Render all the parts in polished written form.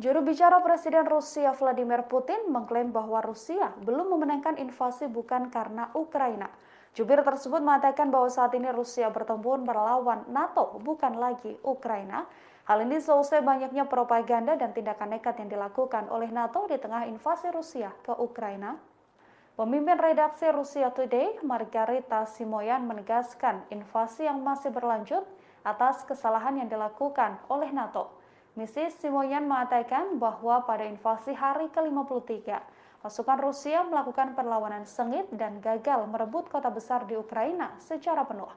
Juru bicara Presiden Rusia Vladimir Putin mengklaim bahwa Rusia belum memenangkan invasi bukan karena Ukraina. Jubir tersebut mengatakan bahwa saat ini Rusia bertempur melawan NATO, bukan lagi Ukraina. Hal ini seusai banyaknya propaganda dan tindakan nekat yang dilakukan oleh NATO di tengah invasi Rusia ke Ukraina. Pemimpin redaksi Russia Today, Margarita Simoyan, menegaskan invasi yang masih berlanjut atas kesalahan yang dilakukan oleh NATO. Mrs. Simoyan mengatakan bahwa pada invasi hari ke-53, pasukan Rusia melakukan perlawanan sengit dan gagal merebut kota besar di Ukraina secara penuh.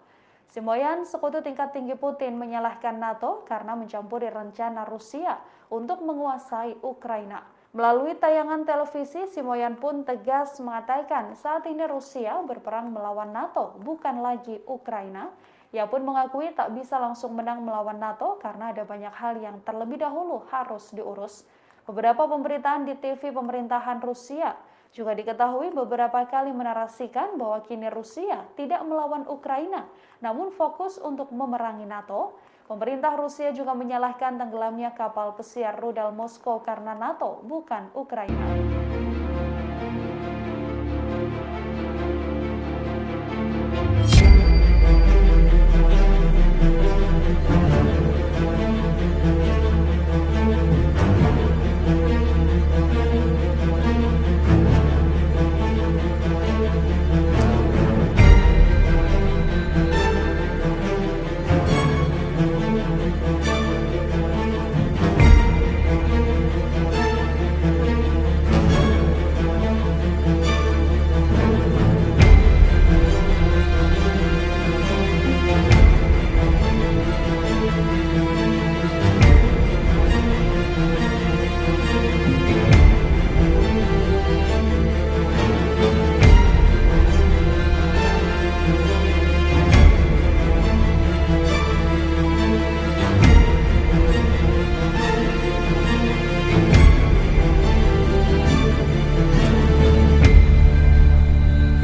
Simoyan, sekutu tingkat tinggi Putin, menyalahkan NATO karena mencampuri rencana Rusia untuk menguasai Ukraina. Melalui tayangan televisi, Simoyan pun tegas mengatakan saat ini Rusia berperang melawan NATO, bukan lagi Ukraina. Ia pun mengakui tak bisa langsung menang melawan NATO karena ada banyak hal yang terlebih dahulu harus diurus. Beberapa pemberitaan di TV pemerintahan Rusia juga diketahui beberapa kali menarasikan bahwa kini Rusia tidak melawan Ukraina, namun fokus untuk memerangi NATO. Pemerintah Rusia juga menyalahkan tenggelamnya kapal pesiar rudal Moskow karena NATO, bukan Ukraina.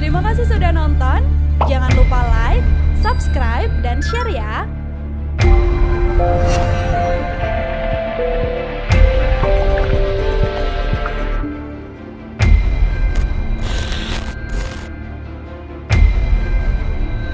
Terima kasih sudah nonton, jangan lupa like, subscribe, dan share ya!